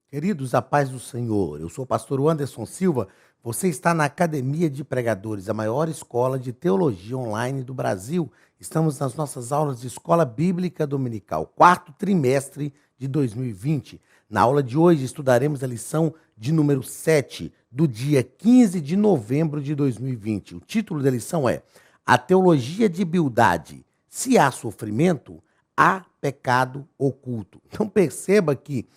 Queridos, a paz do Senhor. Eu sou o pastor Anderson Silva. Você está na Academia de Pregadores, a maior escola de teologia online do Brasil. Estamos nas nossas aulas de Escola Bíblica Dominical, quarto trimestre de 2020. Na aula de hoje estudaremos a lição de número 7, do dia 15 de novembro de 2020. O título da lição é A Teologia de Bildade. Se há sofrimento, há pecado oculto. Então perceba que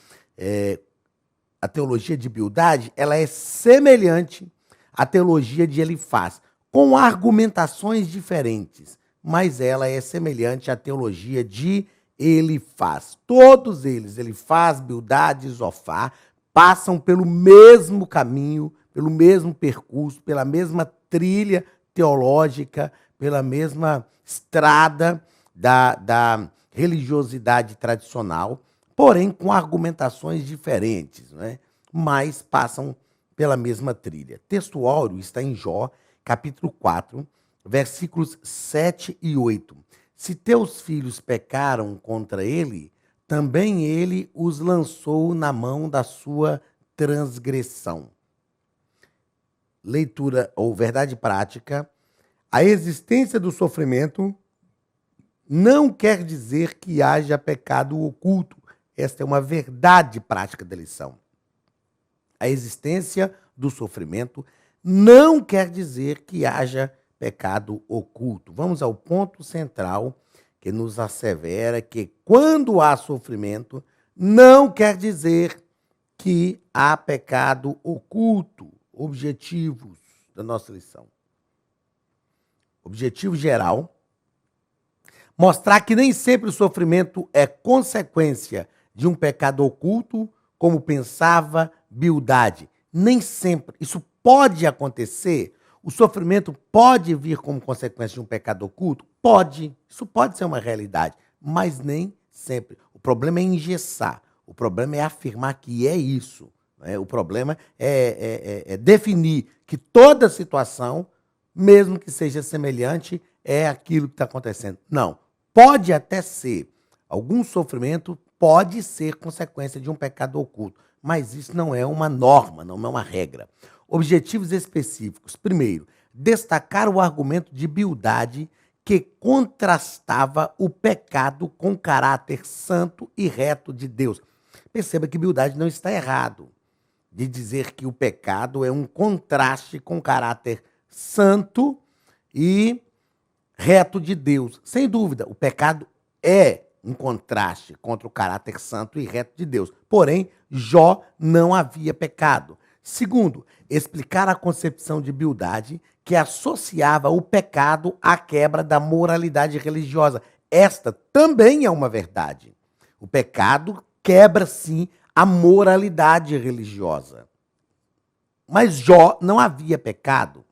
a teologia de Bildade, ela é semelhante à teologia de Elifaz, com argumentações diferentes, mas ela é semelhante à teologia de Elifaz. Todos eles, Elifaz, Bildade e Zofar, passam pelo mesmo caminho, pelo mesmo percurso, pela mesma trilha teológica, pela mesma estrada da religiosidade tradicional, porém com argumentações diferentes, né? Mas passam pela mesma trilha. Texto áureo está em Jó, capítulo 4, versículos 7 e 8. Se teus filhos pecaram contra ele, também ele os lançou na mão da sua transgressão. Leitura ou verdade prática. A existência do sofrimento não quer dizer que haja pecado oculto. Esta é uma verdade prática da lição. A existência do sofrimento não quer dizer que haja pecado oculto. Vamos ao ponto central que nos assevera que quando há sofrimento, não quer dizer que há pecado oculto. Objetivos da nossa lição. Objetivo geral: mostrar que nem sempre o sofrimento é consequência de um pecado oculto, como pensava Bildade. Nem sempre. Isso pode acontecer. O sofrimento pode vir como consequência de um pecado oculto? Pode. Isso pode ser uma realidade, mas nem sempre. O problema é engessar. O problema é afirmar que é isso. Né? O problema é definir que toda situação, mesmo que seja semelhante, é aquilo que está acontecendo. Não. Pode até ser. Algum sofrimento pode ser consequência de um pecado oculto, mas isso não é uma norma, não é uma regra. Objetivos específicos. Primeiro, destacar o argumento de Bildade que contrastava o pecado com o caráter santo e reto de Deus. Perceba que Bildade não está errado de dizer que o pecado é um contraste com o caráter santo e reto de Deus. Sem dúvida, o pecado é um contraste contra o caráter santo e reto de Deus. Porém, Jó não havia pecado. Segundo, explicar a concepção de Bildade que associava o pecado à quebra da moralidade religiosa. Esta também é uma verdade. O pecado quebra, sim, a moralidade religiosa. Mas Jó não havia pecado.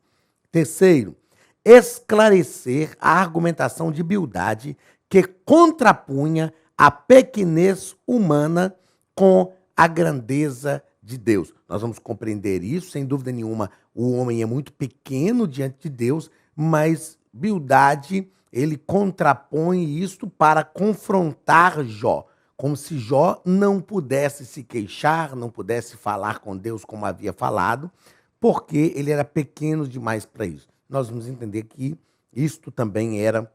Terceiro, esclarecer a argumentação de Bildade que contrapunha a pequenez humana com a grandeza de Deus. Nós vamos compreender isso, sem dúvida nenhuma. O homem é muito pequeno diante de Deus, mas Bildade, ele contrapõe isto para confrontar Jó, como se Jó não pudesse se queixar, não pudesse falar com Deus como havia falado, porque ele era pequeno demais para isso. Nós vamos entender que isto também era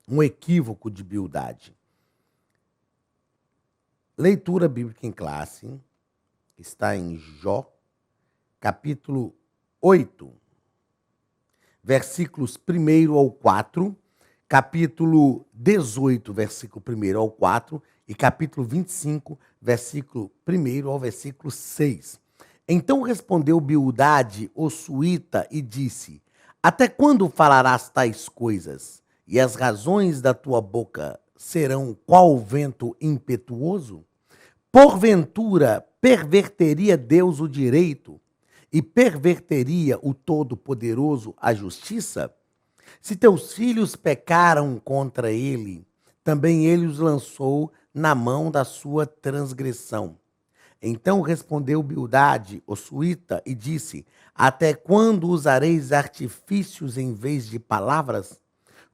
um equívoco de Bildade. Leitura bíblica em classe está em Jó, capítulo 8, versículos 1 ao 4, capítulo 18, versículo 1 ao 4 e capítulo 25, versículo 1 ao versículo 6. Então respondeu Bildade, o suíta, e disse: Até quando falarás tais coisas? E as razões da tua boca serão qual vento impetuoso? Porventura, perverteria Deus o direito e perverteria o Todo-Poderoso a justiça? Se teus filhos pecaram contra ele, também ele os lançou na mão da sua transgressão. Então respondeu Bildade, o suíta, e disse: Até quando usareis artifícios em vez de palavras?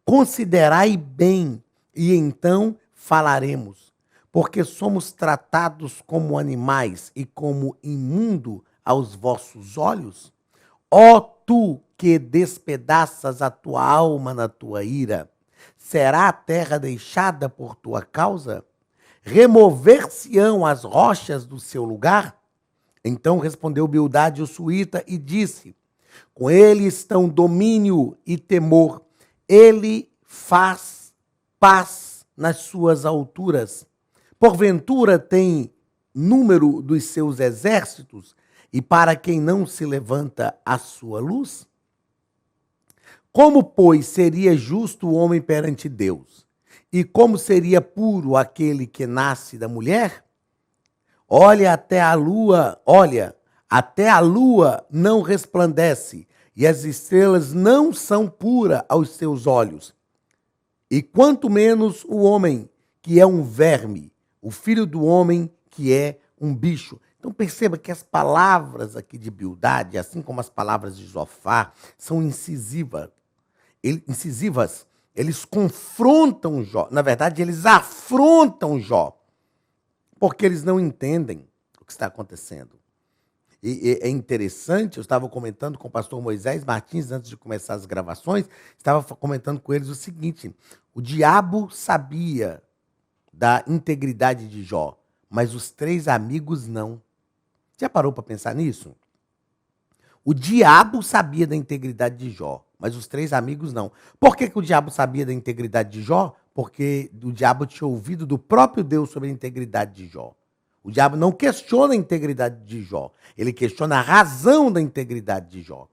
Considerai bem, e então falaremos. porque somos tratados como animais e como imundo aos vossos olhos? Ó tu que despedaças a tua alma na tua ira, será a terra deixada por tua causa? Remover-se-ão as rochas do seu lugar? Então respondeu Bildade o suíta e disse: com ele estão domínio e temor, ele faz paz nas suas alturas. Porventura tem número dos seus exércitos, e para quem não se levanta a sua luz? Como, pois, seria justo o homem perante Deus? E como seria puro aquele que nasce da mulher? Olha, até a lua não resplandece, e as estrelas não são puras aos seus olhos. E quanto menos o homem, que é um verme, o filho do homem, que é um bicho. Então perceba que as palavras aqui de Bildade, assim como as palavras de Zofar, são incisivas. Eles confrontam Jó. Na verdade, eles afrontam Jó, porque eles não entendem o que está acontecendo. E é interessante, eu estava comentando com o pastor Moisés Martins, antes de começar as gravações, estava comentando com eles o seguinte: o diabo sabia da integridade de Jó, mas os 3 amigos não. Já parou para pensar nisso? O diabo sabia da integridade de Jó, mas os 3 amigos não. Por que o diabo sabia da integridade de Jó? Porque o diabo tinha ouvido do próprio Deus sobre a integridade de Jó. O diabo não questiona a integridade de Jó, ele questiona a razão da integridade de Jó.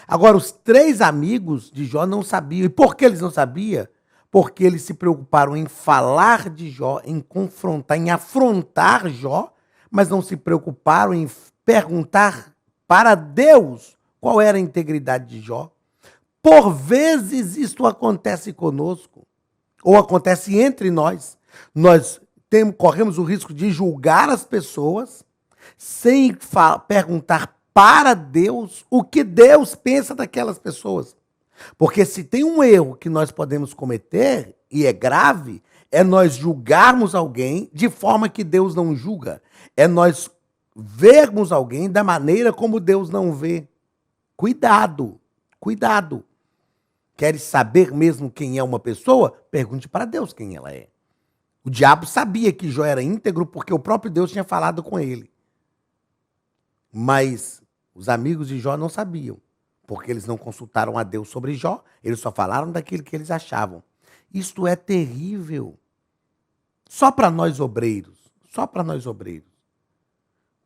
Agora, os 3 amigos de Jó não sabiam. E por que eles não sabiam? Porque eles se preocuparam em falar de Jó, em confrontar, em afrontar Jó, mas não se preocuparam em perguntar para Deus qual era a integridade de Jó. Por vezes isto acontece conosco, ou acontece entre nós. Nós corremos o risco de julgar as pessoas sem perguntar para Deus o que Deus pensa daquelas pessoas. Porque se tem um erro que nós podemos cometer, e é grave, é nós julgarmos alguém de forma que Deus não julga. É nós vermos alguém da maneira como Deus não vê. Cuidado, cuidado. Queres saber mesmo quem é uma pessoa? Pergunte para Deus quem ela é. O diabo sabia que Jó era íntegro porque o próprio Deus tinha falado com ele. Mas os amigos de Jó não sabiam, porque eles não consultaram a Deus sobre Jó, eles só falaram daquilo que eles achavam. Isto é terrível. Só para nós obreiros, só para nós obreiros.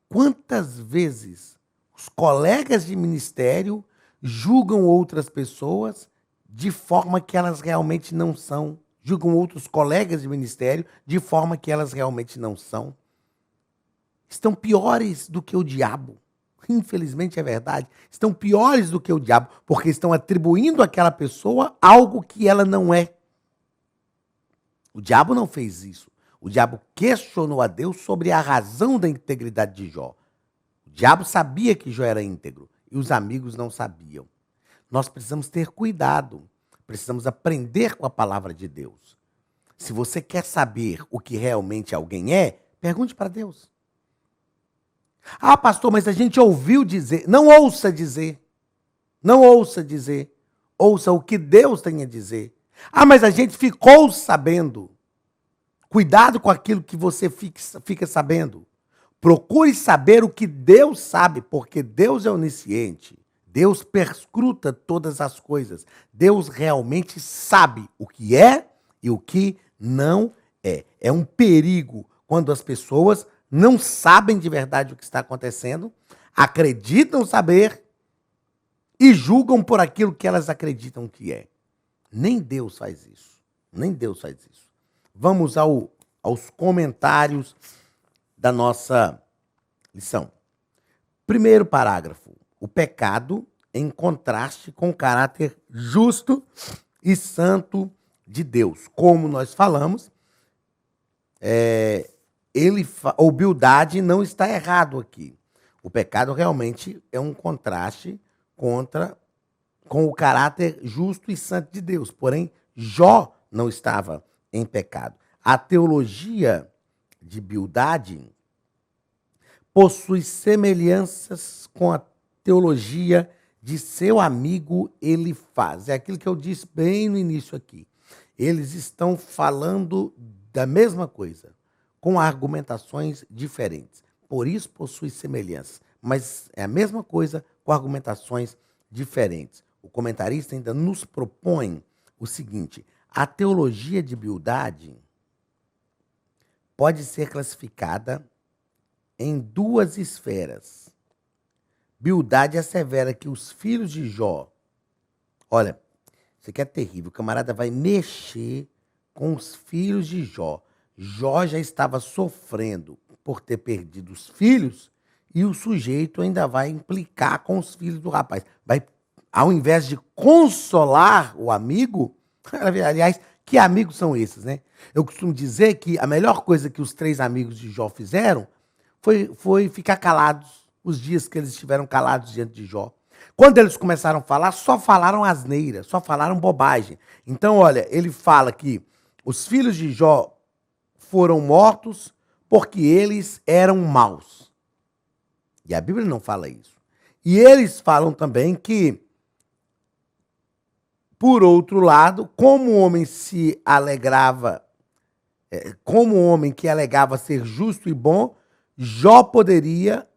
Quantas vezes os colegas de ministério julgam outras pessoas de forma que elas realmente não são? Julgam outros colegas de ministério de forma que elas realmente não são. Estão piores do que o diabo. Infelizmente é verdade. Estão piores do que o diabo, porque estão atribuindo àquela pessoa algo que ela não é. O diabo não fez isso. O diabo questionou a Deus sobre a razão da integridade de Jó. O diabo sabia que Jó era íntegro e os amigos não sabiam. Nós precisamos ter cuidado. Precisamos aprender com a palavra de Deus. Se você quer saber o que realmente alguém é, pergunte para Deus. Ah, pastor, mas a gente ouviu dizer. Não ouça dizer. Não ouça dizer. Ouça o que Deus tem a dizer. Ah, mas a gente ficou sabendo. Cuidado com aquilo que você fica sabendo. Procure saber o que Deus sabe, porque Deus é onisciente. Deus perscruta todas as coisas. Deus realmente sabe o que é e o que não é. É um perigo quando as pessoas não sabem de verdade o que está acontecendo, acreditam saber e julgam por aquilo que elas acreditam que é. Nem Deus faz isso. Nem Deus faz isso. Vamos aos comentários da nossa lição. Primeiro parágrafo. O pecado em contraste com o caráter justo e santo de Deus. Como nós falamos, o Bildade não está errado aqui. O pecado realmente é um contraste com o caráter justo e santo de Deus. Porém, Jó não estava em pecado. A teologia de Bildade possui semelhanças com a teologia de seu amigo Elifaz. É aquilo que eu disse bem no início aqui. Eles estão falando da mesma coisa, com argumentações diferentes. Por isso possui semelhanças, mas é a mesma coisa com argumentações diferentes. O comentarista ainda nos propõe o seguinte: a teologia de Bildade pode ser classificada em duas esferas. Bildade assevera que os filhos de Jó, olha, isso aqui é terrível, o camarada vai mexer com os filhos de Jó. Jó já estava sofrendo por ter perdido os filhos e o sujeito ainda vai implicar com os filhos do rapaz. Vai, ao invés de consolar o amigo, aliás, que amigos são esses, né? Eu costumo dizer que a melhor coisa que os 3 amigos de Jó fizeram foi ficar calados os dias que eles estiveram calados diante de Jó. Quando eles começaram a falar, só falaram asneira, só falaram bobagem. Então, olha, ele fala que os filhos de Jó foram mortos porque eles eram maus. E a Bíblia não fala isso. E eles falam também que, por outro lado, como o homem se alegrava, como o homem que alegava ser justo e bom, Jó poderia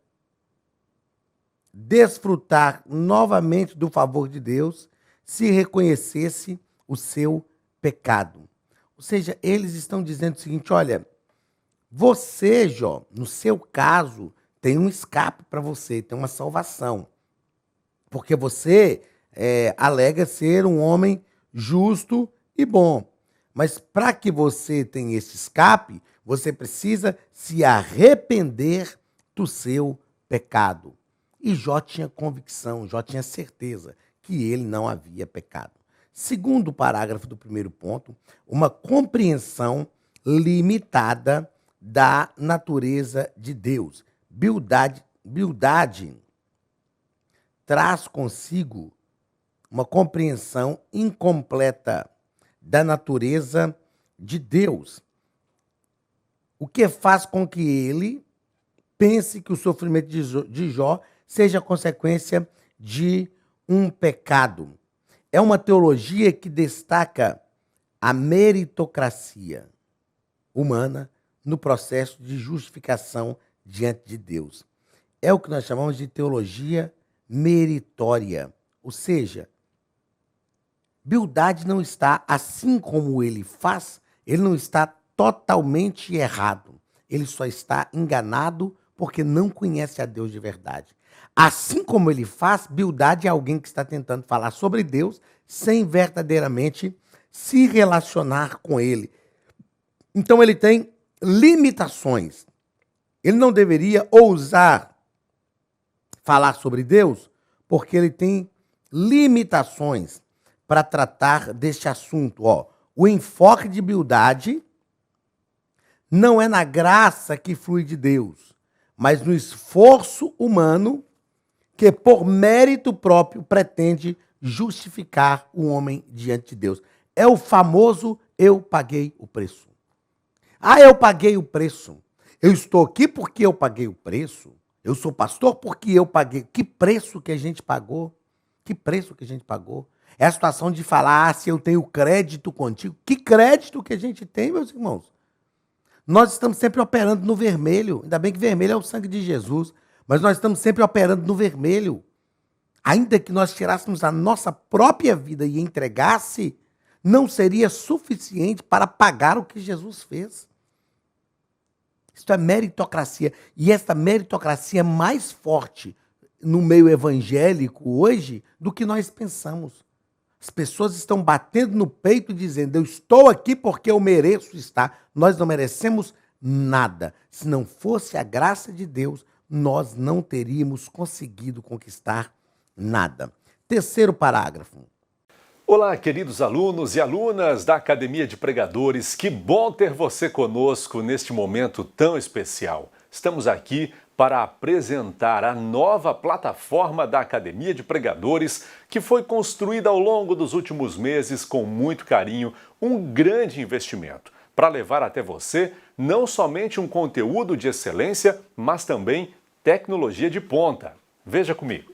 desfrutar novamente do favor de Deus se reconhecesse o seu pecado. Ou seja, eles estão dizendo o seguinte: olha, você, Jó, no seu caso, tem um escape para você, tem uma salvação. Porque você alega ser um homem justo e bom. Mas para que você tenha esse escape, você precisa se arrepender do seu pecado. E Jó tinha convicção, Jó tinha certeza que ele não havia pecado. Segundo parágrafo do primeiro ponto, uma compreensão limitada da natureza de Deus. Bildade traz consigo uma compreensão incompleta da natureza de Deus, o que faz com que ele pense que o sofrimento de Jó seja consequência de um pecado. É uma teologia que destaca a meritocracia humana no processo de justificação diante de Deus. É o que nós chamamos de teologia meritória. Ou seja, Bildade não está, assim como ele faz, ele não está totalmente errado. Ele só está enganado porque não conhece a Deus de verdade. Assim como ele faz, Bildade é alguém que está tentando falar sobre Deus sem verdadeiramente se relacionar com ele. Então ele tem limitações. Ele não deveria ousar falar sobre Deus porque ele tem limitações para tratar deste assunto. O enfoque de Bildade não é na graça que flui de Deus, mas no esforço humano que, por mérito próprio, pretende justificar o homem diante de Deus. É o famoso eu paguei o preço. Eu paguei o preço. Eu estou aqui porque eu paguei o preço. Eu sou pastor porque eu paguei. Que preço que a gente pagou? Que preço que a gente pagou? É a situação de falar, se eu tenho crédito contigo. Que crédito que a gente tem, meus irmãos? Nós estamos sempre operando no vermelho. Ainda bem que vermelho é o sangue de Jesus. Mas nós estamos sempre operando no vermelho. Ainda que nós tirássemos a nossa própria vida e entregasse, não seria suficiente para pagar o que Jesus fez. Isto é meritocracia. E esta meritocracia é mais forte no meio evangélico hoje do que nós pensamos. As pessoas estão batendo no peito e dizendo: eu estou aqui porque eu mereço estar. Nós não merecemos nada. Se não fosse a graça de Deus, nós não teríamos conseguido conquistar nada. Terceiro parágrafo. Olá, queridos alunos e alunas da Academia de Pregadores. Que bom ter você conosco neste momento tão especial. Estamos aqui para apresentar a nova plataforma da Academia de Pregadores, que foi construída ao longo dos últimos meses com muito carinho, um grande investimento. para levar até você não somente um conteúdo de excelência, mas também tecnologia de ponta. Veja comigo.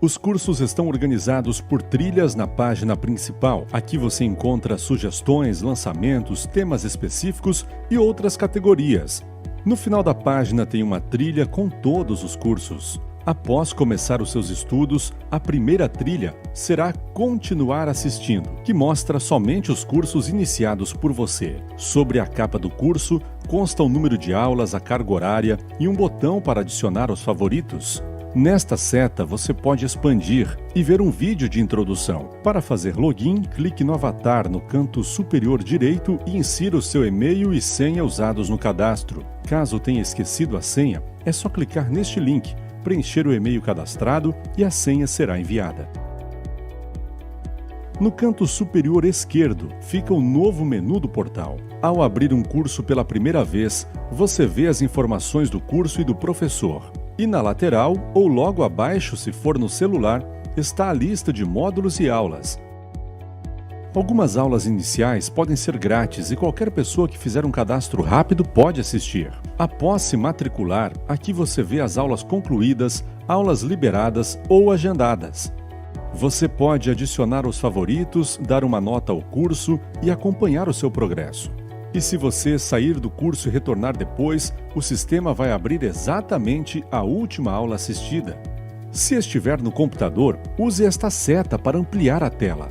Os cursos estão organizados por trilhas na página principal. Aqui você encontra sugestões, lançamentos, temas específicos e outras categorias. No final da página tem uma trilha com todos os cursos. Após começar os seus estudos, a primeira trilha será Continuar assistindo, que mostra somente os cursos iniciados por você. Sobre a capa do curso, consta o número de aulas, a carga horária e um botão para adicionar aos favoritos. Nesta seta, você pode expandir e ver um vídeo de introdução. Para fazer login, clique no avatar no canto superior direito e insira o seu e-mail e senha usados no cadastro. Caso tenha esquecido a senha, é só clicar neste link, preencher o e-mail cadastrado e a senha será enviada. No canto superior esquerdo fica o novo menu do portal. Ao abrir um curso pela primeira vez, você vê as informações do curso e do professor. E na lateral, ou logo abaixo, se for no celular, está a lista de módulos e aulas. Algumas aulas iniciais podem ser grátis e qualquer pessoa que fizer um cadastro rápido pode assistir. Após se matricular, aqui você vê as aulas concluídas, aulas liberadas ou agendadas. Você pode adicionar os favoritos, dar uma nota ao curso e acompanhar o seu progresso. E se você sair do curso e retornar depois, o sistema vai abrir exatamente a última aula assistida. Se estiver no computador, use esta seta para ampliar a tela.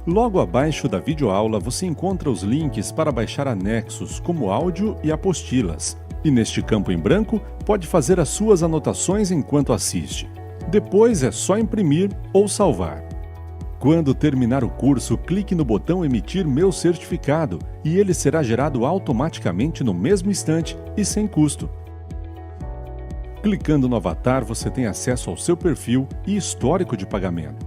Logo abaixo da videoaula você encontra os links para baixar anexos, como áudio e apostilas. E neste campo em branco, pode fazer as suas anotações enquanto assiste. Depois é só imprimir ou salvar. Quando terminar o curso, clique no botão Emitir meu certificado e ele será gerado automaticamente no mesmo instante e sem custo. Clicando no avatar, você tem acesso ao seu perfil e histórico de pagamento.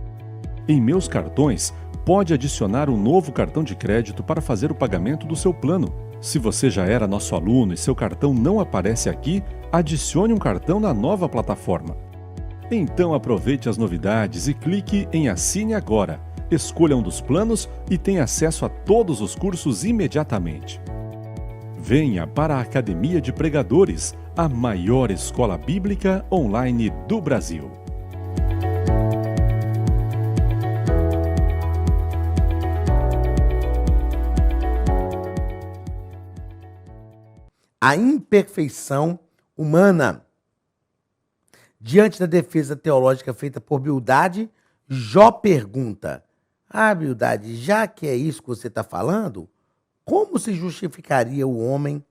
Em Meus Cartões, pode adicionar um novo cartão de crédito para fazer o pagamento do seu plano. Se você já era nosso aluno e seu cartão não aparece aqui, adicione um cartão na nova plataforma. Então aproveite as novidades e clique em Assine Agora. Escolha um dos planos e tenha acesso a todos os cursos imediatamente. Venha para a Academia de Pregadores, a maior escola bíblica online do Brasil. A imperfeição humana. Diante da defesa teológica feita por Bildade, Jó pergunta: Bildade, já que é isso que você está falando, como se justificaria o homem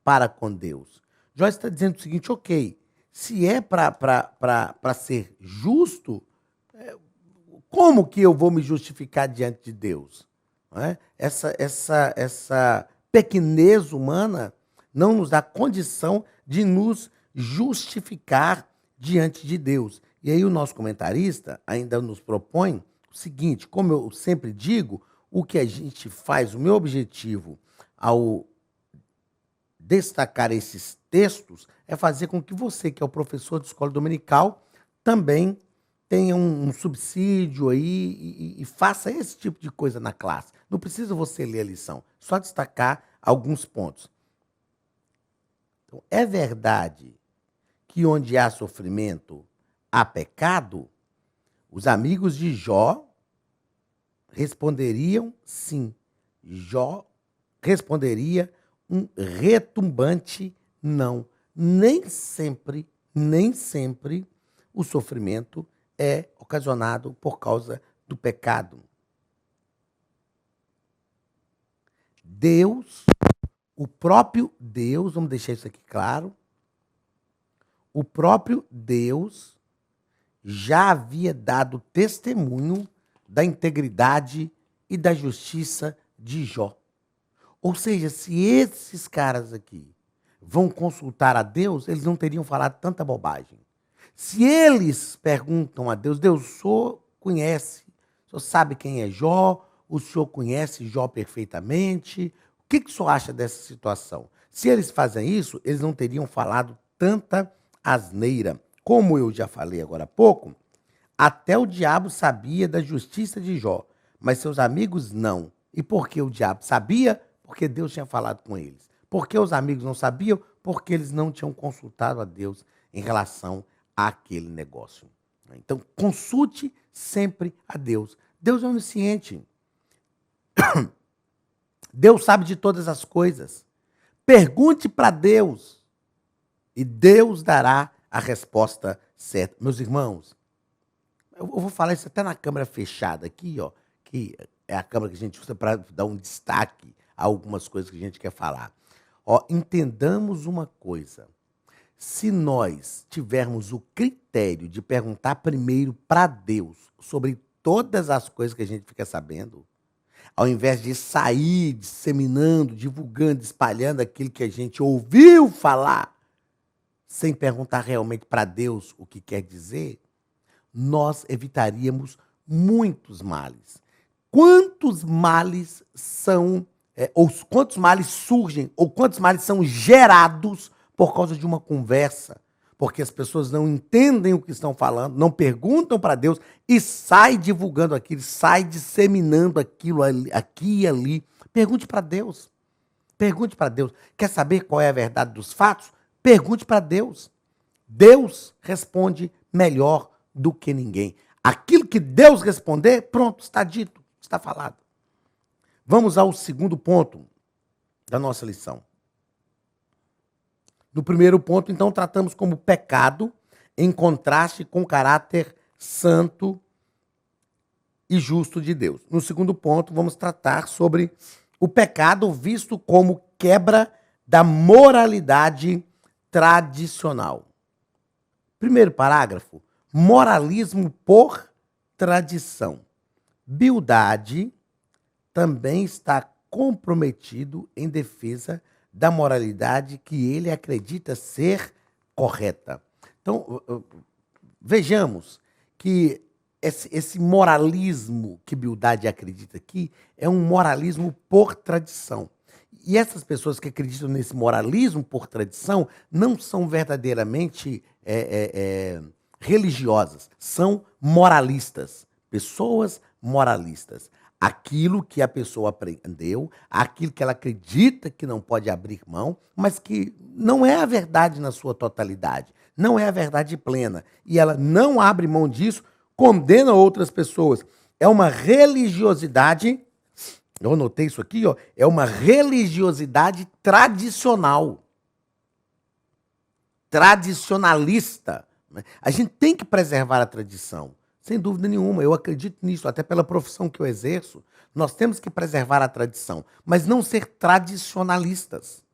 para com Deus? Jó está dizendo o seguinte: ok, se é para ser justo, como que eu vou me justificar diante de Deus? Não é? Essa pequenez humana não nos dá condição de nos justificar diante de Deus. E aí o nosso comentarista ainda nos propõe o seguinte: como eu sempre digo, o que a gente faz, o meu objetivo ao destacar esses textos é fazer com que você, que é o professor de escola dominical, também tenha um subsídio aí e faça esse tipo de coisa na classe. Não precisa você ler a lição, só destacar alguns pontos. Então, é verdade que onde há sofrimento, há pecado? Os amigos de Jó responderiam sim. Jó responderia um retumbante não. Nem sempre o sofrimento é ocasionado por causa do pecado. Deus, o próprio Deus, vamos deixar isso aqui claro, o próprio Deus já havia dado testemunho da integridade e da justiça de Jó. Ou seja, se esses caras aqui vão consultar a Deus, eles não teriam falado tanta bobagem. Se eles perguntam a Deus: Deus, o senhor conhece, o senhor sabe quem é Jó, o senhor conhece Jó perfeitamente, o que o senhor acha dessa situação? Se eles fazem isso, eles não teriam falado tanta asneira. Como eu já falei agora há pouco, até o diabo sabia da justiça de Jó, mas seus amigos não. E por que o diabo sabia? Porque Deus tinha falado com eles. Porque os amigos não sabiam? Porque eles não tinham consultado a Deus em relação àquele negócio. Então, consulte sempre a Deus. Deus é onisciente. Deus sabe de todas as coisas. Pergunte para Deus e Deus dará a resposta certa. Meus irmãos, eu vou falar isso até na câmera fechada aqui, ó, que é a câmera que a gente usa para dar um destaque a algumas coisas que a gente quer falar. Ó, entendamos uma coisa. Se nós tivermos o critério de perguntar primeiro para Deus sobre todas as coisas que a gente fica sabendo, ao invés de sair disseminando, divulgando, espalhando aquilo que a gente ouviu falar, sem perguntar realmente para Deus o que quer dizer, nós evitaríamos muitos males. Quantos males são, ou quantos males surgem, ou quantos males são gerados por causa de uma conversa? Porque as pessoas não entendem o que estão falando, não perguntam para Deus e sai divulgando aquilo, sai disseminando aquilo ali, aqui e ali. Pergunte para Deus. Pergunte para Deus. Quer saber qual é a verdade dos fatos? Pergunte para Deus. Deus responde melhor do que ninguém. Aquilo que Deus responder, pronto, está dito, está falado. Vamos ao segundo ponto da nossa lição. No primeiro ponto, então, tratamos como pecado em contraste com o caráter santo e justo de Deus. No segundo ponto, vamos tratar sobre o pecado visto como quebra da moralidade tradicional. Primeiro parágrafo, moralismo por tradição. Bildade também está comprometido em defesa da moralidade que ele acredita ser correta. Então, vejamos que esse moralismo que Bildade acredita aqui é um moralismo por tradição. E essas pessoas que acreditam nesse moralismo por tradição não são verdadeiramente religiosas, são moralistas, pessoas moralistas. Aquilo que a pessoa aprendeu, aquilo que ela acredita que não pode abrir mão, mas que não é a verdade na sua totalidade, não é a verdade plena. E ela não abre mão disso, condena outras pessoas. É uma religiosidade, eu anotei isso aqui, ó, é uma religiosidade tradicional, tradicionalista. A gente tem que preservar a tradição. Sem dúvida nenhuma, eu acredito nisso, até pela profissão que eu exerço. Nós temos que preservar a tradição, mas não ser tradicionalistas.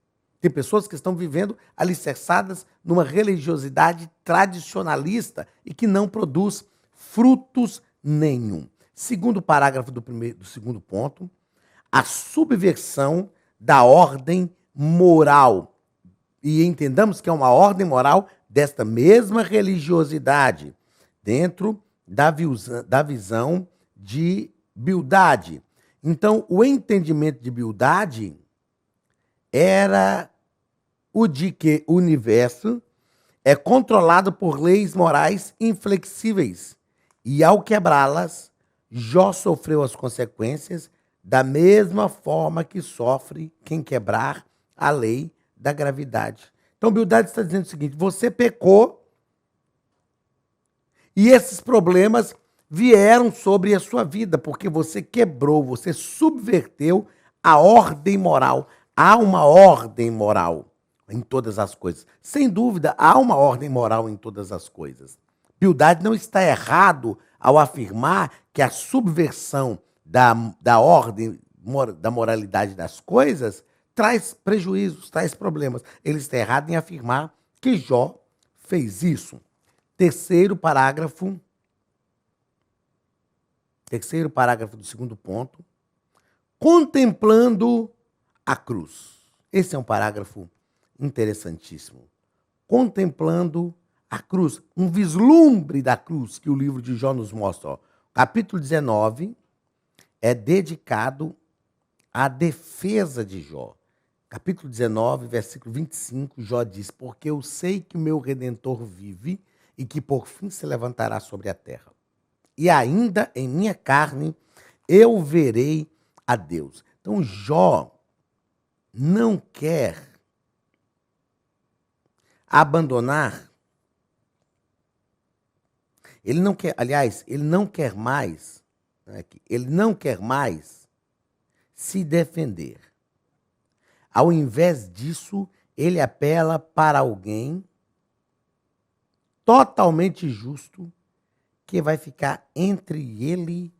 Tem pessoas que estão vivendo alicerçadas numa religiosidade tradicionalista e que não produz frutos nenhum. Segundo parágrafo do segundo ponto, a subversão da ordem moral. E entendamos que é uma ordem moral desta mesma religiosidade, dentro da visão de Bildade. Então, o entendimento de Bildade era o de que o universo é controlado por leis morais inflexíveis e, ao quebrá-las, Jó sofreu as consequências da mesma forma que sofre quem quebrar a lei da gravidade. Então, Bildade está dizendo o seguinte: você pecou, e esses problemas vieram sobre a sua vida, porque você quebrou, você subverteu a ordem moral. Há uma ordem moral em todas as coisas. Sem dúvida, há uma ordem moral em todas as coisas. Bildade não está errado ao afirmar que a subversão da ordem, da moralidade das coisas, traz prejuízos, traz problemas. Ele está errado em afirmar que Jó fez isso. Terceiro parágrafo do segundo ponto, contemplando a cruz. Esse é um parágrafo interessantíssimo. Contemplando a cruz, um vislumbre da cruz que o livro de Jó nos mostra. Ó. Capítulo 19 é dedicado à defesa de Jó. Capítulo 19, versículo 25, Jó diz: porque eu sei que o meu Redentor vive e que por fim se levantará sobre a terra. E ainda em minha carne eu verei a Deus. Então Jó não quer abandonar, ele não quer, aliás, ele não quer mais, ele não quer mais se defender. Ao invés disso, ele apela para alguém totalmente justo que vai ficar entre ele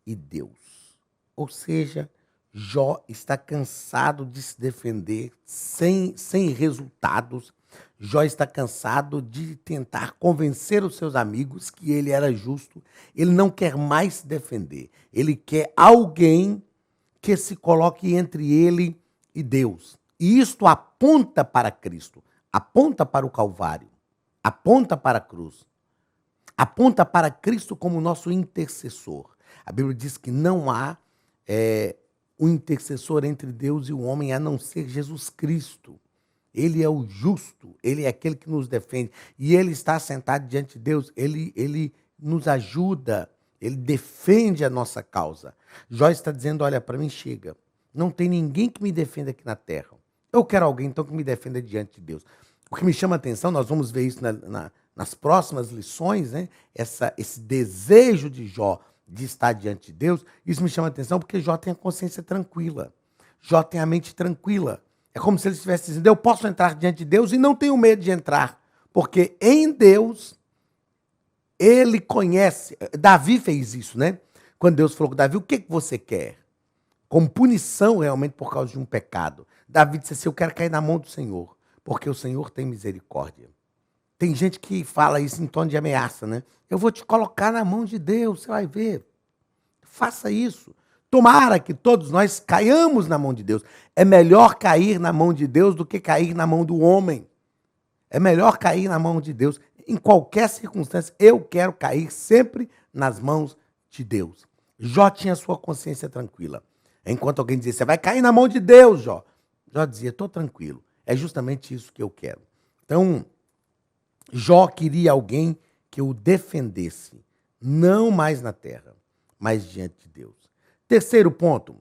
e Deus. Ou seja, Jó está cansado de se defender sem resultados. Jó está cansado de tentar convencer os seus amigos que ele era justo. Ele não quer mais se defender. Ele quer alguém que se coloque entre ele e Deus. E isto aponta para Cristo, aponta para o Calvário, aponta para a cruz, aponta para Cristo como nosso intercessor. A Bíblia diz que não há um intercessor entre Deus e o homem a não ser Jesus Cristo. Ele é o justo, ele é aquele que nos defende. E ele está sentado diante de Deus, ele nos ajuda, ele defende a nossa causa. Jó está dizendo, olha, para mim chega. Não tem ninguém que me defenda aqui na terra. Eu quero alguém, então, que me defenda diante de Deus. O que me chama a atenção, nós vamos ver isso nas próximas lições, né? Esse desejo de Jó de estar diante de Deus, isso me chama a atenção porque Jó tem a consciência tranquila. Jó tem a mente tranquila. É como se ele estivesse dizendo, eu posso entrar diante de Deus e não tenho medo de entrar, porque em Deus ele conhece. Davi fez isso, né? Quando Deus falou com Davi, o que você quer? Como punição realmente por causa de um pecado. Davi disse assim, eu quero cair na mão do Senhor, porque o Senhor tem misericórdia. Tem gente que fala isso em tom de ameaça, né? Eu vou te colocar na mão de Deus, você vai ver. Faça isso. Tomara que todos nós caiamos na mão de Deus. É melhor cair na mão de Deus do que cair na mão do homem. É melhor cair na mão de Deus. Em qualquer circunstância, eu quero cair sempre nas mãos de Deus. Jó tinha sua consciência tranquila. Enquanto alguém dizia, você vai cair na mão de Deus, Jó. Jó dizia, estou tranquilo. É justamente isso que eu quero. Então, Jó queria alguém que o defendesse, não mais na terra, mas diante de Deus. Terceiro ponto,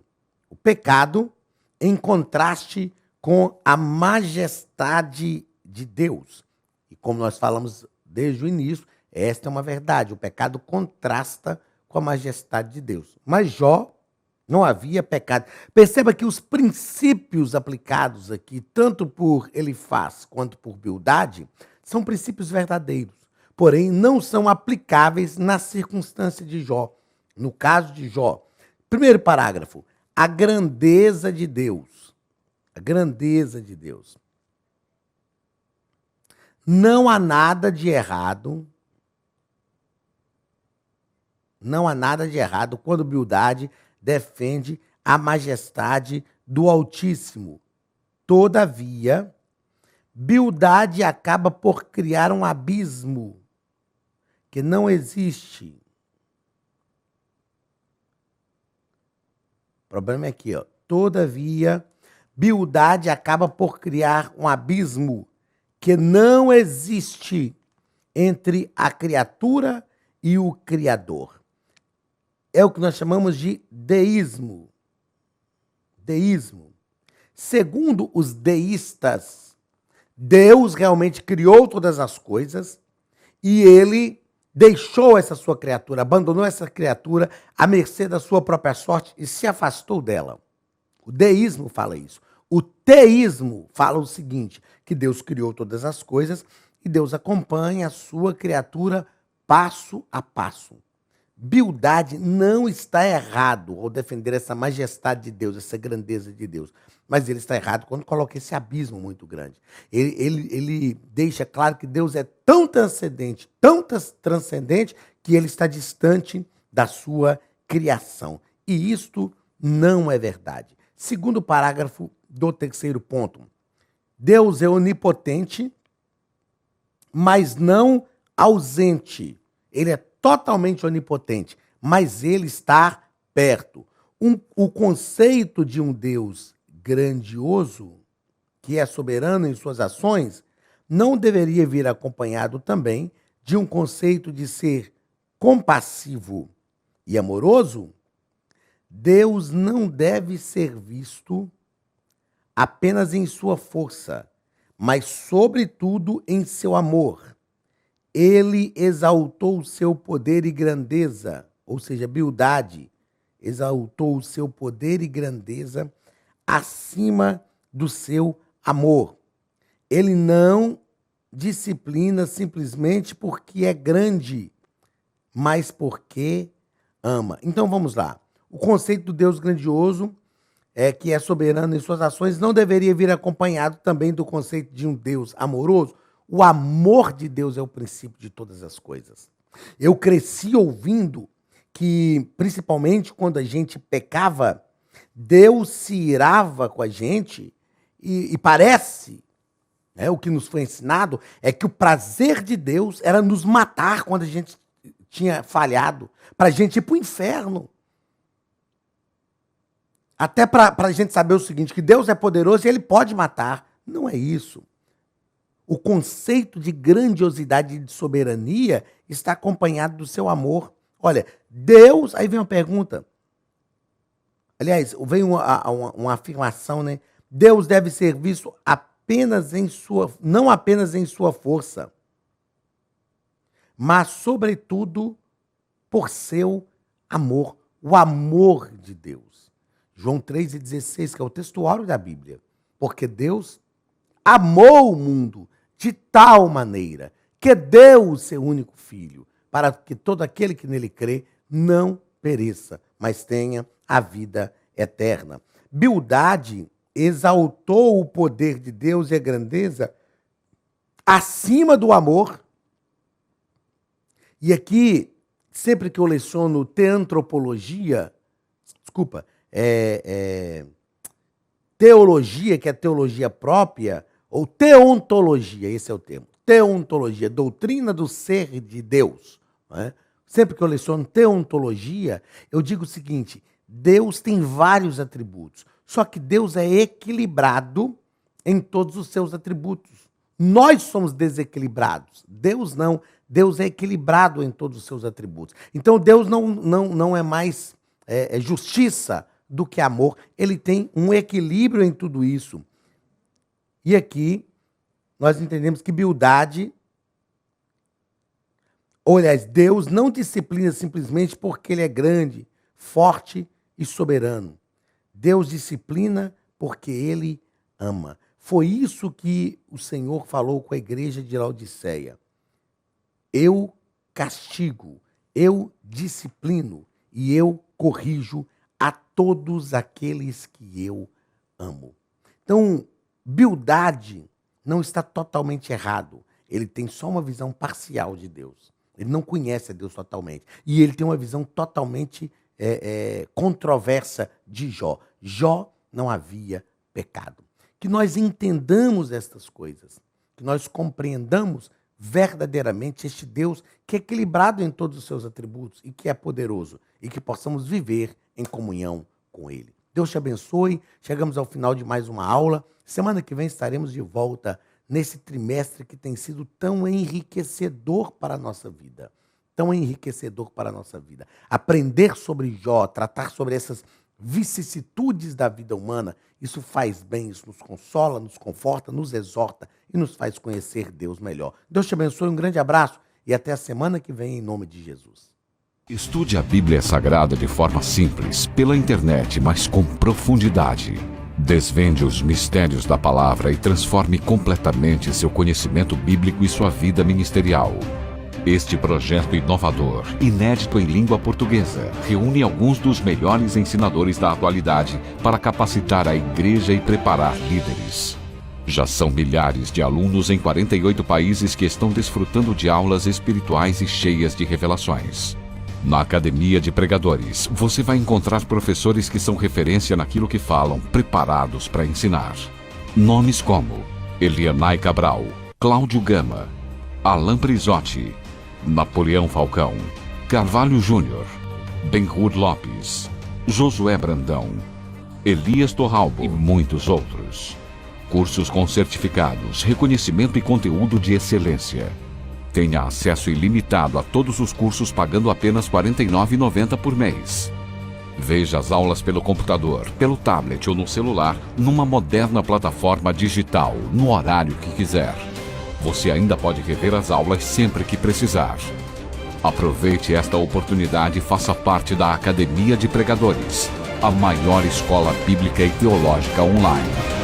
o pecado em contraste com a majestade de Deus. E como nós falamos desde o início, esta é uma verdade, o pecado contrasta com a majestade de Deus. Mas Jó não havia pecado. Perceba que os princípios aplicados aqui, tanto por Elifaz quanto por Bildade, são princípios verdadeiros, porém não são aplicáveis na circunstância de Jó. No caso de Jó, primeiro parágrafo, a grandeza de Deus. A grandeza de Deus. Não há nada de errado. Não há nada de errado quando Bildade defende a majestade do Altíssimo. Todavia, Bildade acaba por criar um abismo que não existe. O problema é aqui, ó. Todavia, Bildade acaba por criar um abismo que não existe entre a criatura e o Criador. É o que nós chamamos de deísmo. Deísmo. Segundo os deístas, Deus realmente criou todas as coisas e ele deixou essa sua criatura, abandonou essa criatura à mercê da sua própria sorte e se afastou dela. O deísmo fala isso. O teísmo fala o seguinte, que Deus criou todas as coisas e Deus acompanha a sua criatura passo a passo. Bildade não está errado ao defender essa majestade de Deus, essa grandeza de Deus. Mas ele está errado quando coloca esse abismo muito grande. Ele deixa claro que Deus é tão transcendente, que ele está distante da sua criação. E isto não é verdade. Segundo parágrafo do terceiro ponto. Deus é onipotente, mas não ausente. Ele é totalmente onipotente, mas ele está perto. O conceito de um Deus grandioso, que é soberano em suas ações, não deveria vir acompanhado também de um conceito de ser compassivo e amoroso? Deus não deve ser visto apenas em sua força, mas sobretudo em seu amor. Ele exaltou o seu poder e grandeza, ou seja, beldade, exaltou o seu poder e grandeza acima do seu amor. Ele não disciplina simplesmente porque é grande, mas porque ama. Então vamos lá. O conceito do Deus grandioso, que é soberano em suas ações, não deveria vir acompanhado também do conceito de um Deus amoroso? O amor de Deus é o princípio de todas as coisas. Eu cresci ouvindo que, principalmente quando a gente pecava, Deus se irava com a gente e parece, o que nos foi ensinado, é que o prazer de Deus era nos matar quando a gente tinha falhado, para a gente ir para o inferno. Até para a gente saber o seguinte, que Deus é poderoso e Ele pode matar. Não é isso. O conceito de grandiosidade e de soberania está acompanhado do seu amor. Olha, Deus... Aí vem uma pergunta. Aliás, vem uma afirmação, né? Deus deve ser visto não apenas em sua força, mas, sobretudo, por seu amor. O amor de Deus. João 3,16, que é o textuário da Bíblia. Porque Deus amou o mundo de tal maneira que deu o seu único Filho, para que todo aquele que nele crê não pereça, mas tenha a vida eterna. Bildade exaltou o poder de Deus e a grandeza acima do amor. E sempre que eu leciono teologia, que é teologia própria, ou teontologia, esse é o termo. Teontologia, doutrina do ser de Deus. Né? Sempre que eu leciono teontologia, eu digo o seguinte: Deus tem vários atributos, só que Deus é equilibrado em todos os seus atributos. Nós somos desequilibrados, Deus não. Deus é equilibrado em todos os seus atributos. Então Deus não é mais justiça do que amor. Ele tem um equilíbrio em tudo isso. E aqui nós entendemos que bildade, Deus não disciplina simplesmente porque Ele é grande, forte e soberano. Deus disciplina porque Ele ama. Foi isso que o Senhor falou com a igreja de Laodiceia. Eu castigo, eu disciplino e eu corrijo a todos aqueles que eu amo. Então, bildade não está totalmente errado. Ele tem só uma visão parcial de Deus. Ele não conhece a Deus totalmente. E ele tem uma visão totalmente controversa de Jó. Jó não havia pecado. Que nós entendamos estas coisas, que nós compreendamos verdadeiramente este Deus que é equilibrado em todos os seus atributos e que é poderoso, e que possamos viver em comunhão com Ele. Deus te abençoe. Chegamos ao final de mais uma aula. Semana que vem estaremos de volta nesse trimestre que tem sido tão enriquecedor para a nossa vida. Tão enriquecedor para a nossa vida. Aprender sobre Jó, tratar sobre essas vicissitudes da vida humana, isso faz bem, isso nos consola, nos conforta, nos exorta e nos faz conhecer Deus melhor. Deus te abençoe, um grande abraço e até a semana que vem, em nome de Jesus. Estude a Bíblia Sagrada de forma simples, pela internet, mas com profundidade. Desvende os mistérios da palavra e transforme completamente seu conhecimento bíblico e sua vida ministerial. Este projeto inovador, inédito em língua portuguesa, reúne alguns dos melhores ensinadores da atualidade para capacitar a igreja e preparar líderes. Já são milhares de alunos em 48 países que estão desfrutando de aulas espirituais e cheias de revelações. Na Academia de Pregadores, você vai encontrar professores que são referência naquilo que falam, preparados para ensinar. Nomes como Elianai Cabral, Cláudio Gama, Alain Prisotti, Napoleão Falcão, Carvalho Júnior, Benhur Lopes, Josué Brandão, Elias Torralbo e muitos outros. Cursos com certificados, reconhecimento e conteúdo de excelência. Tenha acesso ilimitado a todos os cursos pagando apenas R$ 49,90 por mês. Veja as aulas pelo computador, pelo tablet ou no celular, numa moderna plataforma digital, no horário que quiser. Você ainda pode rever as aulas sempre que precisar. Aproveite esta oportunidade e faça parte da Academia de Pregadores, a maior escola bíblica e teológica online.